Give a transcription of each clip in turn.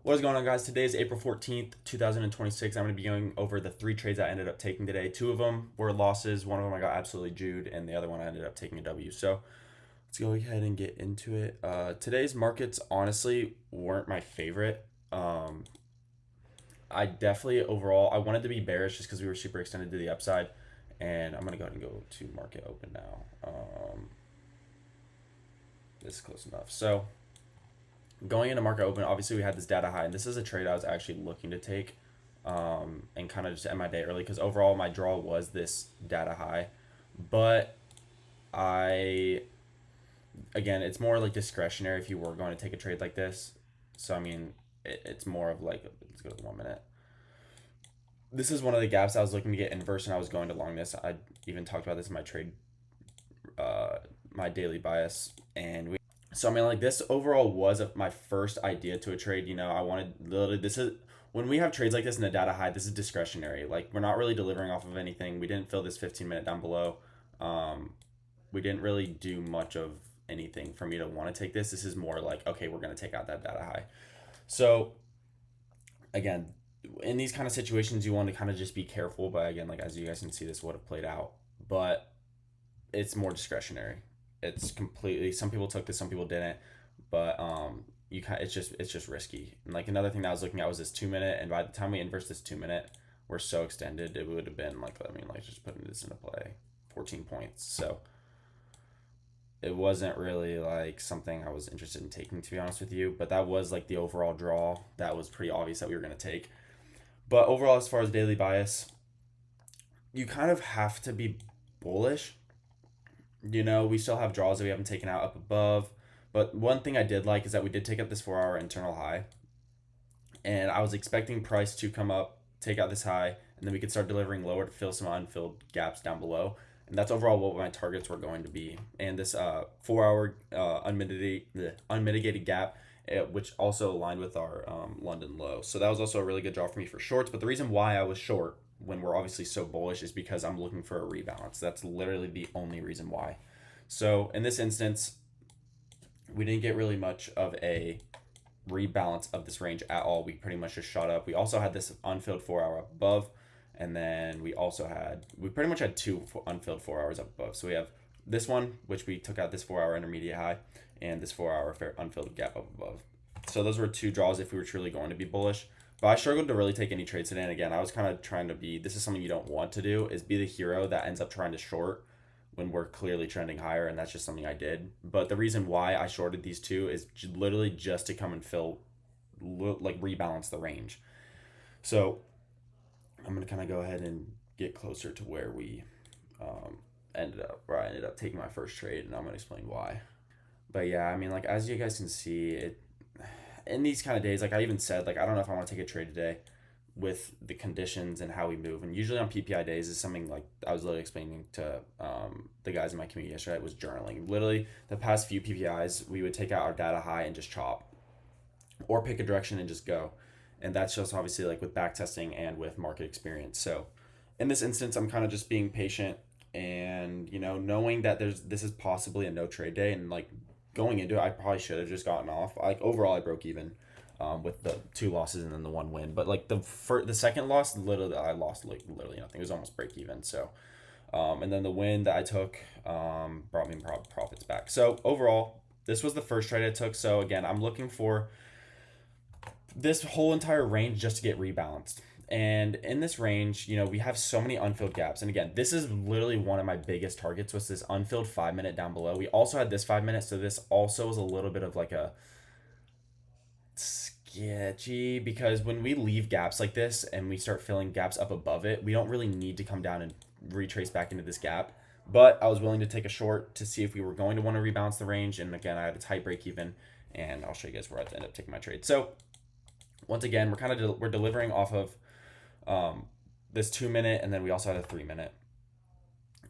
What is going on, guys? Today is April 14th, 2026. I'm going to be going over the three trades I ended up taking today. Two of them were losses. One of them I got absolutely Jewed, and the other one I ended up taking a W. So let's go ahead and get into it. Today's markets honestly weren't my favorite. I definitely overall I wanted to be bearish just because we were super extended to the upside, and I'm going to go ahead and go to market open now. This is close enough. So going into market open, obviously we had this data high, and this is a trade I was actually looking to take, and kind of just end my day early because overall my draw was this data high, but I again it's more like discretionary if you were going to take a trade like this. So I mean, it's more of like let's go to 1 minute. This is one of the gaps I was looking to get inverse, and I was going to long this. I even talked about this in my trade, my daily bias, and we so I mean, like this overall was my first idea to a trade. I wanted literally this is when we have trades like this in the data high. This is discretionary. Like we're not really delivering off of anything. We didn't fill this 15 minute down below. Um, we didn't really do much of anything for me to want to take this. This is more like okay, we're gonna take out that data high. So again, in these kind of situations, you want to kind of just be careful. But again, like as you guys can see, this would have played out. But it's more discretionary. It's completely. Some people took this, some people didn't. But you kind it's just risky. And like another thing that I was looking at was this 2 minute, and by the time we inverse this 2 minute, we're so extended. It would have been like I mean like just putting this into play, 14 points. So it wasn't really like something I was interested in taking, to be honest with you. But that was like the overall draw. That was pretty obvious that we were gonna take. But overall, as far as daily bias, you kind of have to be bullish. We still have draws that we haven't taken out up above. But one thing I did like is that we did take out this 4 hour internal high. And I was expecting price to come up, take out this high, and then we could start delivering lower to fill some unfilled gaps down below. And that's overall what my targets were going to be. And this 4 hour unmitigated gap, which also aligned with our London low. So that was also a really good draw for me for shorts. But the reason why I was short when we're obviously so bullish is because I'm looking for a rebalance. That's literally the only reason why. So in this instance, we didn't get really much of a rebalance of this range at all. We pretty much just shot up. We also had this unfilled 4 hour up above, and then we pretty much had two unfilled 4 hours up above. So we have this one, which we took out this 4 hour intermediate high, and this 4 hour unfilled gap up above. So those were two draws if we were truly going to be bullish. But I struggled to really take any trades today. And again, I was kind of trying to be. This is something you don't want to do: is be the hero that ends up trying to short when we're clearly trending higher, and that's just something I did. But the reason why I shorted these two is literally just to come and rebalance the range. So I'm gonna kind of go ahead and get closer to where we where I ended up taking my first trade, and I'm gonna explain why. But yeah, I mean, like as you guys can see, it in these kind of days, like I even said, like I don't know if I want to take a trade today with the conditions and how we move. And usually on PPI days is something like I was literally explaining to the guys in my community yesterday. It was journaling. Literally, the past few PPIs, we would take out our data high and just chop, or pick a direction and just go. And that's just obviously like with back testing and with market experience. So in this instance, I'm kind of just being patient and knowing that this is possibly a no trade day, and like going into it, I probably should have just gotten off. Like overall, I broke even with the two losses and then the one win. But like the second loss, literally I lost like literally nothing. It was almost break even. So and then the win that I took brought me profits back. So overall, this was the first trade I took. So again, I'm looking for this whole entire range just to get rebalanced. And in this range, we have so many unfilled gaps. And again, this is literally one of my biggest targets was this unfilled 5 minute down below. We also had this 5 minutes, so this also was a little bit of like a sketchy because when we leave gaps like this and we start filling gaps up above it, we don't really need to come down and retrace back into this gap. But I was willing to take a short to see if we were going to want to rebalance the range. And again, I had a tight break even, and I'll show you guys where I end up taking my trade. So once again, we're delivering off of this 2 minute, and then we also had a 3 minute,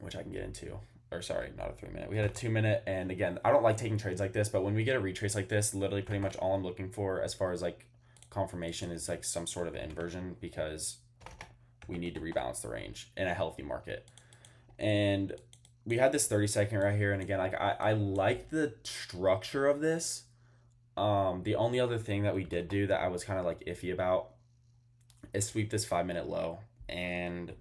which I can get into. Or sorry, not a 3 minute. We had a 2 minute, and again, I don't like taking trades like this, but when we get a retrace like this, literally pretty much all I'm looking for as far as like confirmation is like some sort of inversion because we need to rebalance the range in a healthy market. And we had this 30-second right here, and again, like I like the structure of this. The only other thing that we did do that I was kind of like iffy about is sweep this 5 minute low, and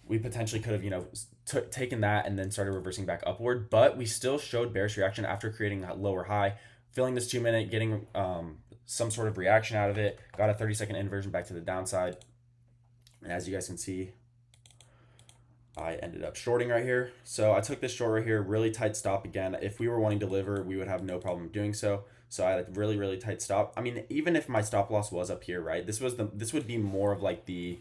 we potentially could have, taken that and then started reversing back upward, but we still showed bearish reaction after creating a lower high, filling this 2 minute, getting some sort of reaction out of it, got a 30-second inversion back to the downside. And as you guys can see, I ended up shorting right here. So I took this short right here, really tight stop again. If we were wanting to deliver, we would have no problem doing so. So I had a really, really tight stop. I mean, even if my stop loss was up here, right? This would be more of like the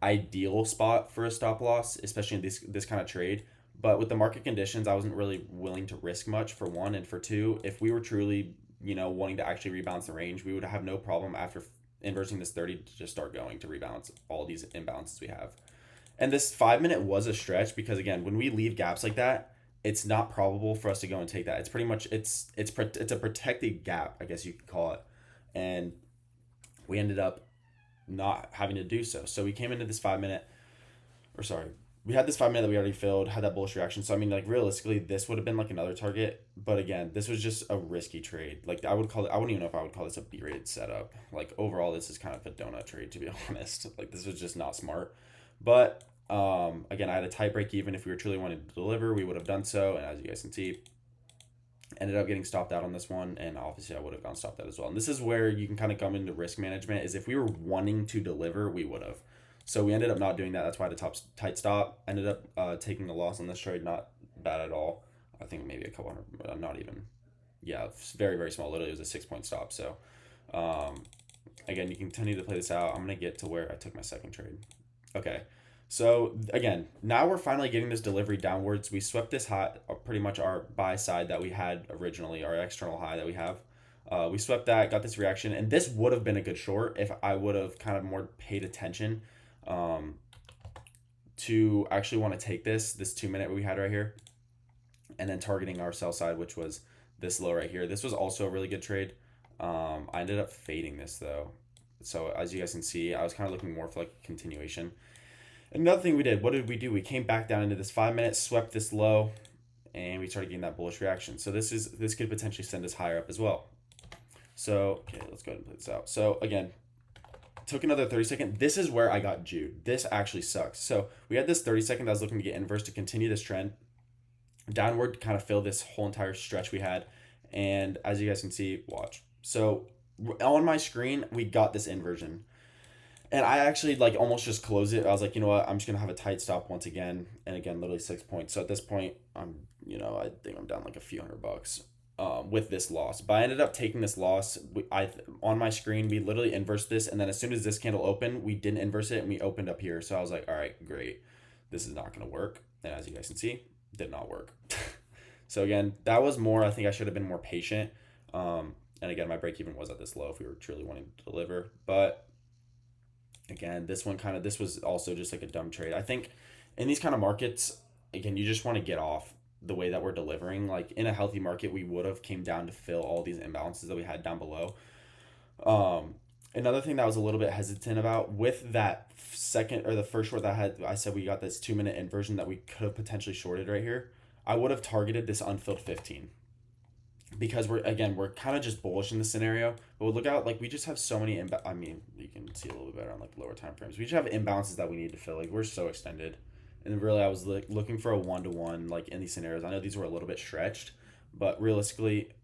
ideal spot for a stop loss, especially in this kind of trade. But with the market conditions, I wasn't really willing to risk much, for one, and for two, if we were truly, wanting to actually rebalance the range, we would have no problem after inversing this 30 to just start going to rebalance all these imbalances we have. And this 5 minute was a stretch because again, when we leave gaps like that, it's not probable for us to go and take that. It's pretty much it's a protected gap, I guess you could call it, and we ended up not having to do so. So we came into this 5 minute, or sorry, we had this 5 minute that we already filled, had that bullish reaction. So I mean, like realistically, this would have been like another target, but again, this was just a risky trade. Like I wouldn't even know if I would call this a B-rated setup. Like overall, this is kind of a donut trade to be honest. Like this was just not smart. But again, I had a tight break even. If we were truly wanting to deliver, we would have done so. And as you guys can see, ended up getting stopped out on this one, and obviously I would have gone stopped out as well. And this is where you can kind of come into risk management, is if we were wanting to deliver, we would have. So we ended up not doing that. That's why the top tight stop. Ended up taking a loss on this trade. Not bad at all. I think maybe a couple hundred, not even. Yeah, it's very, very small. Literally, it was a 6 point stop. So um, again, you can continue to play this out. I'm going to get to where I took my second trade. Okay. So again, now we're finally getting this delivery downwards. We swept this high, pretty much our buy side that we had originally, our external high that we have. We swept that, got this reaction, and this would have been a good short if I would have kind of more paid attention um, to actually want to take this 2 minute we had right here, and then targeting our sell side, which was this low right here. This was also a really good trade. I ended up fading this though. So as you guys can see, I was kind of looking more for like a continuation. Another thing we did, what did we do? We came back down into this 5 minute, swept this low, and we started getting that bullish reaction. So this could potentially send us higher up as well. So okay, let's go ahead and put this out. So again, took another 30-second. This is where I got Jude. This actually sucks. So we had this 30-second that was looking to get inverse to continue this trend downward, kind of fill this whole entire stretch we had. And as you guys can see, watch. So on my screen, we got this inversion. And I actually like almost just closed it. I was like, you know what? I'm just gonna have a tight stop once again, and again, literally 6 points. So at this point, I think I'm down like a few $100 with this loss. But I ended up taking this loss. On my screen, we literally inversed this, and then as soon as this candle opened, we didn't inverse it, and we opened up here. So I was like, all right, great, this is not gonna work. And as you guys can see, did not work. So again, that was more. I think I should have been more patient. And again, my break even was at this low if we were truly wanting to deliver, but again, this was also just like a dumb trade. I think in these kind of markets, again, you just want to get off the way that we're delivering. Like in a healthy market, we would have came down to fill all these imbalances that we had down below. Another thing that I was a little bit hesitant about with that second or the first short that I said we got this 2 minute inversion that we could have potentially shorted right here. I would have targeted this unfilled 15 because we're kind of just bullish in this scenario. But look out, like we just have so many I mean, you can see a little bit better on like lower time frames. We just have imbalances that we need to fill. Like we're so extended, and really I was looking for a 1-to-1 like in these scenarios. I know these were a little bit stretched, but realistically,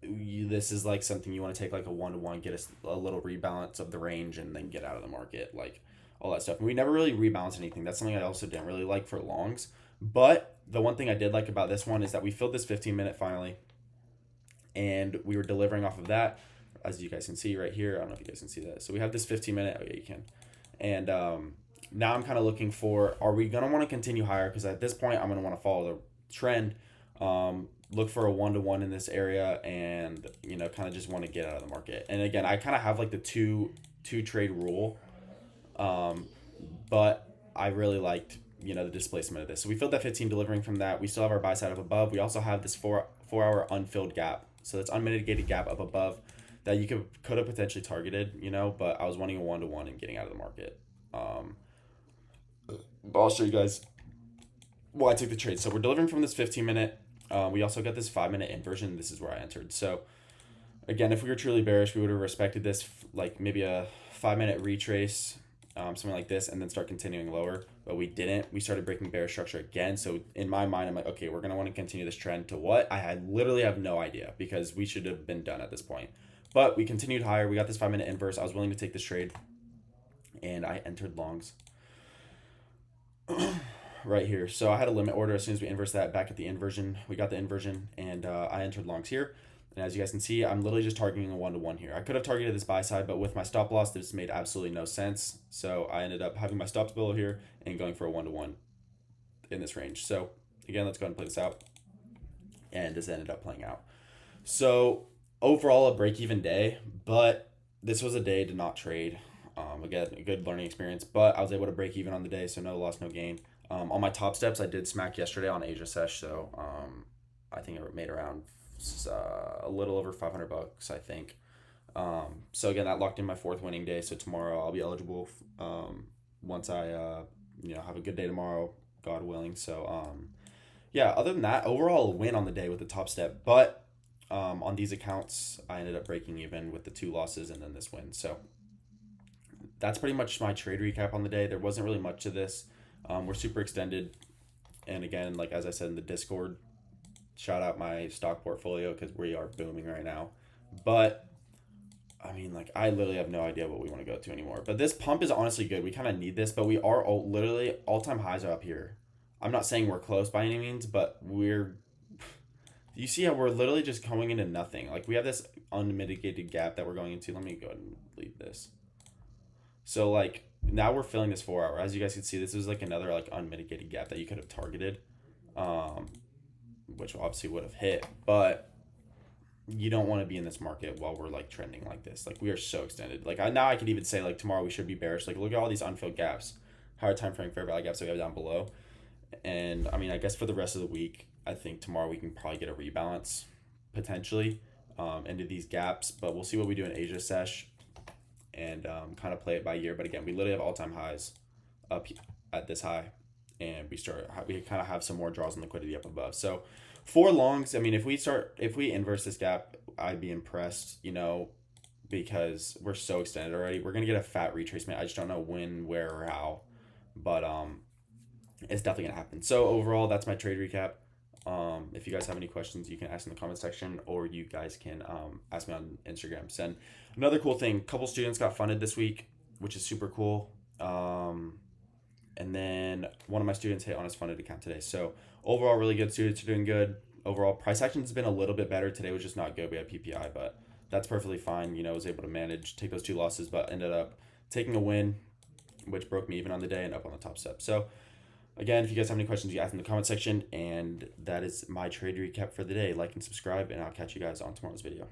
this is like something you want to take like a 1-to-1, get a little rebalance of the range, and then get out of the market, like all that stuff. And we never really rebalanced anything. That's something I also didn't really like for longs. But the one thing I did like about this one is that we filled this 15 minute finally, and we were delivering off of that, as you guys can see right here. I don't know if you guys can see that. So we have this 15 minute. Oh yeah, you can. And now I'm kind of looking for, are we going to want to continue higher? Because at this point, I'm going to want to follow the trend, look for a 1-to-1 in this area, and kind of just want to get out of the market. And again, I kind of have like the two trade rule, but I really liked the displacement of this. So we filled that 15, delivering from that. We still have our buy side up above. We also have this 4 hour unfilled gap. So that's unmitigated gap up above that you could have potentially targeted, but I was wanting a 1-to-1 and getting out of the market. But I'll show you guys why I took the trade. So we're delivering from this 15 minute. We also got this 5 minute inversion. This is where I entered. So Again, if we were truly bearish, we would have respected this, like maybe a 5-minute retrace, something like this, and then start continuing lower. But we didn't. We started breaking bearish structure again. So in my mind, I'm like, okay, we're gonna want to continue this trend to what? I had literally have no idea, because we should have been done at this point. But we continued higher. We got this 5-minute inverse. I was willing to take this trade, and I entered longs right here. So I had a limit order as soon as we inverse that back at the inversion. We got the inversion, and I entered longs here. And as you guys can see, I'm literally just targeting a 1-to-1 here. I could have targeted this buy side, but with my stop loss, this made absolutely no sense. So I ended up having my stops below here and going for a 1-to-1 in this range. So again, let's go ahead and play this out. And this ended up playing out. So overall, a break-even day, but this was a day to not trade. Again, a good learning experience, but I was able to break even on the day, so no loss, no gain. On my top steps, I did smack yesterday on Asia Sesh, so I think it made around a little over $500, I think. So again, that locked in my 4th winning day. So tomorrow I'll be eligible once I have a good day tomorrow, God willing. So yeah, other than that, overall win on the day with the top step, but on these accounts I ended up breaking even with the 2 losses and then this win. So that's pretty much my trade recap on the day. There wasn't really much to this. We're super extended, and again, like as I said in the Discord, shout out my stock portfolio because we are booming right now. But I mean, like, I literally have no idea what we want to go to anymore. But this pump is honestly good. We kind of need this, but we are literally all-time highs are up here. I'm not saying we're close by any means, but you see how we're literally just going into nothing. Like, we have this unmitigated gap that we're going into. Let me go ahead and leave this. So, like, now we're filling this 4-hour. As you guys can see, this is like another like unmitigated gap that you could have targeted, which obviously would have hit. But you don't want to be in this market while we're like trending like this. Like, we are so extended. Like, now I could even say like tomorrow we should be bearish. Like, look at all these unfilled gaps, higher time frame fair value gaps that we have down below. And I mean, I guess for the rest of the week, I think tomorrow we can probably get a rebalance potentially into these gaps. But we'll see what we do in Asia Sesh and kind of play it by ear. But again, we literally have all-time highs up at this high, and we kind of have some more draws and liquidity up above. So 4 longs, I mean, if we inverse this gap, I'd be impressed, because we're so extended already. We're gonna get a fat retracement. I just don't know when, where, or how, but it's definitely gonna happen. So overall, that's my trade recap. If you guys have any questions, you can ask in the comment section, or you guys can ask me on Instagram. And another cool thing, a couple students got funded this week, which is super cool. And then one of my students hit on his funded account today. So overall, really good. Students are doing good. Overall, price action has been a little bit better. Today was just not good. We had PPI, but that's perfectly fine. I was able to take those 2 losses, but ended up taking a win, which broke me even on the day and up on the top step. So again, if you guys have any questions, you ask in the comment section. And that is my trade recap for the day. Like and subscribe, and I'll catch you guys on tomorrow's video.